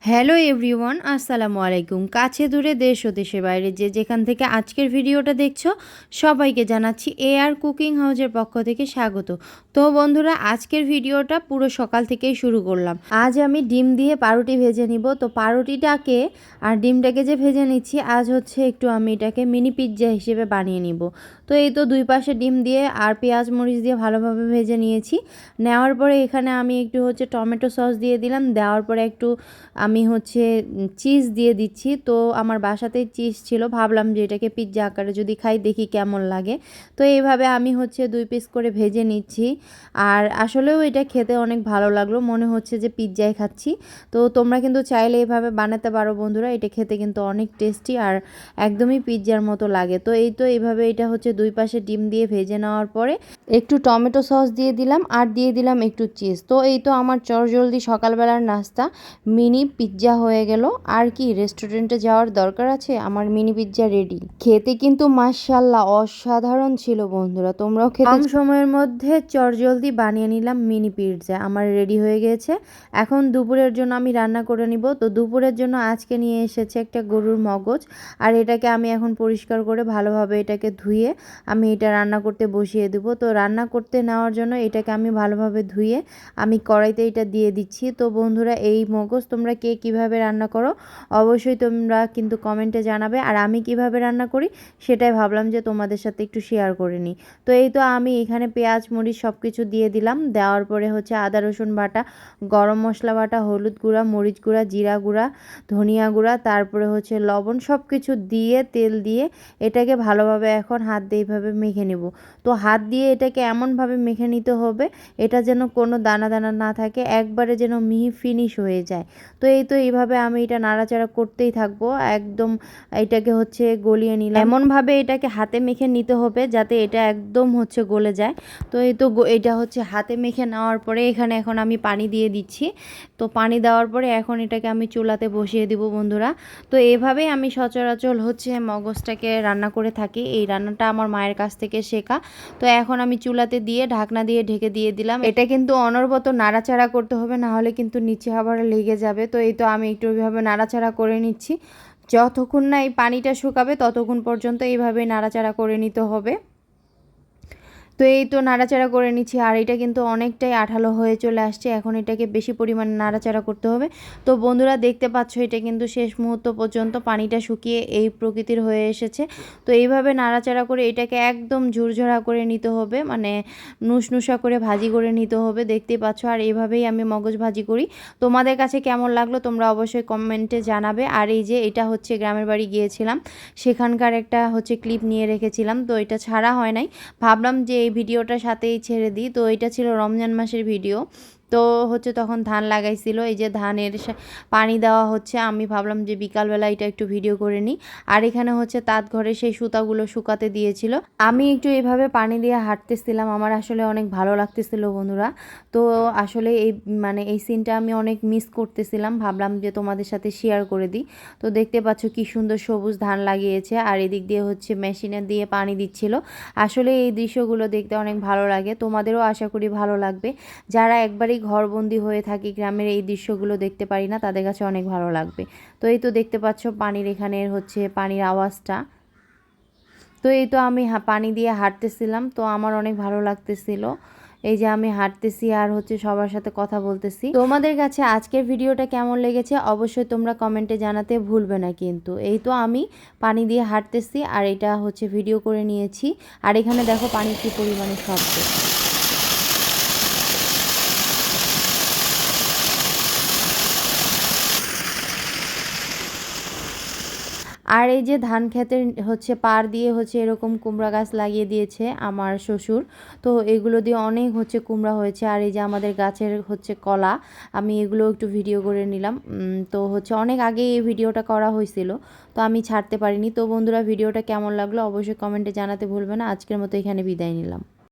Hello everyone, আসসালামু আলাইকুম। কাছে দূরে দেশ ও দেশের বাইরে যে যেখান থেকে আজকের ভিডিওটা দেখছো সবাইকে জানাচ্ছি আর কুকিং হাউসের পক্ষ থেকে স্বাগত। তো বন্ধুরা, আজকের ভিডিওটা পুরো সকাল থেকেই শুরু করলাম। আজ আমি ডিম দিয়ে পাউরুটি ভেজে নিব। তো পাউরুটিটাকে আর ডিমটাকে যে ভেজে নিচ্ছি, আজ হচ্ছে একটু আমি এটাকে মিনি পিৎজা হিসেবে বানিয়ে নিব। তো এই তো দুই পাশে ডিম দিয়ে আর পেঁয়াজ মরিচ দিয়ে ভালোভাবে ভেজে নিয়েছি। নেওয়ার পরে এখানে আমি একটু হচ্ছে টমেটো সস দিয়ে দিলাম। দেওয়ার পরে একটু আমি হচ্ছে চিজ দিয়ে দিচ্ছি। তো আমার বাসাতেই চিজ ছিল, ভাবলাম যে এটাকে পিৎজা আকারে যদি খাই দেখি কেমন লাগে। তো এইভাবে আমি হচ্ছে 2 পিস করে ভেজে নিচ্ছি। আর আসলেও এটা খেতে অনেক ভালো লাগলো, মনে হচ্ছে যে পিৎজাই খাচ্ছি। তো তোমরা কিন্তু চাইলে এইভাবে বানাতে পারো বন্ধুরা, এটা খেতে কিন্তু অনেক টেস্টি আর একদমই পিৎজার মতো লাগে। তো এই তো এইভাবে এটা হচ্ছে দুই পাশে ডিম দিয়ে ভেজে নেওয়ার পরে একটু টমেটো সস দিয়ে দিলাম আর দিয়ে দিলাম একটু চিজ। তো এই তো আমার চটজলদি সকালবেলার নাস্তা মিনি পিৎজা হয়ে গেল। আর কি রেস্টুরেন্টে যাওয়ার দরকার আছে, আমার মিনি পিৎজা রেডি। খেতে কিন্তু মাশাআল্লাহ অসাধারণ ছিল বন্ধুরা, তোমরাও খেতে। কম সময়ের মধ্যে চটজলদি বানিয়ে নিলাম মিনি পিৎজা, আমার রেডি হয়ে গেছে। এখন দুপুরের জন্য আমি রান্না করে নিব। তো দুপুরের জন্য আজকে নিয়ে এসেছে একটা গরুর মগজ, আর এটাকে আমি এখন পরিষ্কার করে ভালোভাবে এটাকে ধুয়ে আমি এটা রান্না করতে বসিয়ে দেবো। তো রান্না করতে নেওয়ার জন্য এটাকে আমি ভালোভাবে ধুয়ে আমি কড়াইতে এটা দিয়ে দিচ্ছি। তো বন্ধুরা, এই মগজ তোমরা কে কীভাবে রান্না করো অবশ্যই তোমরা কিন্তু কমেন্টে জানাবে। আর আমি কিভাবে রান্না করি সেটাই ভাবলাম যে তোমাদের সাথে একটু শেয়ার করে নিই। তো এই তো আমি এখানে পেঁয়াজ মরিচ সব কিছু দিয়ে দিলাম। দেওয়ার পরে হচ্ছে আদা রসুন বাটা, গরম মশলা বাটা, হলুদ গুঁড়া, মরিচ গুঁড়া, জিরা গুঁড়া, ধনিয়া গুঁড়া, তারপরে হচ্ছে লবণ, সব কিছু দিয়ে তেল দিয়ে এটাকে ভালোভাবে এখন হাত দিয়ে এইভাবে মেখে নেব। তো হাত দিয়ে এটাকে এমনভাবে মেখে নিতে হবে এটা যেন কোনো দানা দানা না থাকে, একবারে যেন মিহি ফিনিশ হয়ে যায়। তো এই তো এইভাবে আমি এটা নাড়াচাড়া করতেই থাকবো, একদম এটাকে হচ্ছে গলিয়ে নিলাম। এমনভাবে এটাকে হাতে মেখে নিতে হবে যাতে এটা একদম হচ্ছে গলে যায়। তো এই তো এটা হচ্ছে হাতে মেখে নেওয়ার পরে এখানে এখন আমি পানি দিয়ে দিচ্ছি। তো পানি দেওয়ার পরে এখন এটাকে আমি চুলাতে বসিয়ে দিব বন্ধুরা। তো এভাবেই আমি সচরাচর হচ্ছে মগজটাকে রান্না করে থাকি, এই রান্নাটা আমার মায়ের কাছ থেকে শেখা। তো এখন আমি চুলাতে দিয়ে ঢাকনা দিয়ে ঢেকে দিয়ে দিলাম। এটা কিন্তু অনবরত নাড়াচাড়া করতে হবে, না হলে কিন্তু নিচে আবার লেগে যাবে। তো এই তো আমি একটু এইভাবে নাড়াচাড়া করে নিচ্ছি, যতক্ষণ না এই পানিটা শুকাবে ততক্ষণ পর্যন্ত এইভাবে নাড়াচাড়া করে নিতে হবে। তো এই তো নাড়াচাড়া করে নিচ্ছি, আর এটা কিন্তু অনেকটাই আঠালো হয়ে চলে আসছে। এখন এটাকে বেশি পরিমাণে নাড়াচাড়া করতে হবে। তো বন্ধুরা, দেখতে পাচ্ছ এটা কিন্তু শেষ মুহূর্ত পর্যন্ত পানিটা শুকিয়ে এই প্রকৃতির হয়ে এসেছে। তো এইভাবে নাড়াচাড়া করে এটাকে একদম ঝুরঝরা করে নিতে হবে, মানে নুসনুসা করে ভাজি করে নিতে হবে, দেখতে পাচ্ছ। আর এইভাবেই আমি মগজ ভাজি করি। তোমাদের কাছে কেমন লাগলো তোমরা অবশ্যই কমেন্টে জানাবে। আর এই যে এটা হচ্ছে গ্রামের বাড়ি গিয়েছিলাম, সেখানকার একটা হচ্ছে ক্লিপ নিয়ে রেখেছিলাম, তো এটা ছাড়া হয় নাই, ভাবলাম যে এই ভিডিওটার সাথেই ছেড়ে দিই। তো এটা ছিল রমজান মাসের ভিডিও। তো হচ্ছে তখন ধান লাগাইছিল, এই যে ধানের পানি দেওয়া হচ্ছে, আমি ভাবলাম যে বিকালবেলা এটা একটু ভিডিও করে নিই। আর এখানে হচ্ছে তাঁত ঘরে সেই সুতাগুলো শুকাতে দিয়েছিল, আমি একটু এইভাবে পানি দিয়ে হাঁটতেছিলাম, আমার আসলে অনেক ভালো লাগতেছিল বন্ধুরা। তো আসলে এই এই সিনটা আমি অনেক মিস করতেছিলাম, ভাবলাম যে তোমাদের সাথে শেয়ার করে দিই। তো দেখতে পাচ্ছ কি সুন্দর সবুজ ধান লাগিয়েছে, আর এদিক দিয়ে হচ্ছে মেশিনে দিয়ে পানি দিচ্ছিল। আসলে এই দৃশ্যগুলো দেখতে অনেক ভালো লাগে, তোমাদেরও আশা করি ভালো লাগবে। যারা একবারই ঘরবন্দি হয়ে থাকি গ্রামের, এই দৃশ্যগুলো দেখতে পারি না, তাদের কাছে অনেক ভালো লাগবে। তো এই তো দেখতে পাচ্ছ পানির এখানের হচ্ছে পানির আওয়াজটা। তো এই তো আমি পানি দিয়ে হাঁটতেছিলাম, তো আমার অনেক ভালো লাগতেছিল। এই যে আমি হাঁটতেছি আর হচ্ছে সবার সাথে কথা বলতেছি। তোমাদের কাছে আজকের ভিডিওটা কেমন লেগেছে অবশ্যই তোমরা কমেন্টে জানাতে ভুলবে না কিন্তু। এই তো আমি পানি দিয়ে হাঁটতেছি আর এটা হচ্ছে ভিডিও করে নিয়েছি। আর এখানে দেখো পানির কি পরিমাণে শব্দ। আর এই যে ধান ক্ষেতের হচ্ছে পাড় দিয়ে হচ্ছে এরকম কুমড়া গাছ লাগিয়ে দিয়েছে আমার শ্বশুর। তো এগুলো দিয়ে অনেক হচ্ছে কুমড়া হয়েছে। আর এই যে আমাদের গাছের হচ্ছে কলা, আমি এগুলো একটু ভিডিও করে নিলাম। তো হচ্ছে অনেক আগে এই ভিডিওটা করা হয়েছিল, তো আমি ছাড়তে পারিনি। তো বন্ধুরা, ভিডিওটা কেমন লাগলো অবশ্যই কমেন্টে জানাতে ভুলবে না। আজকের মতো এখানে বিদায় নিলাম।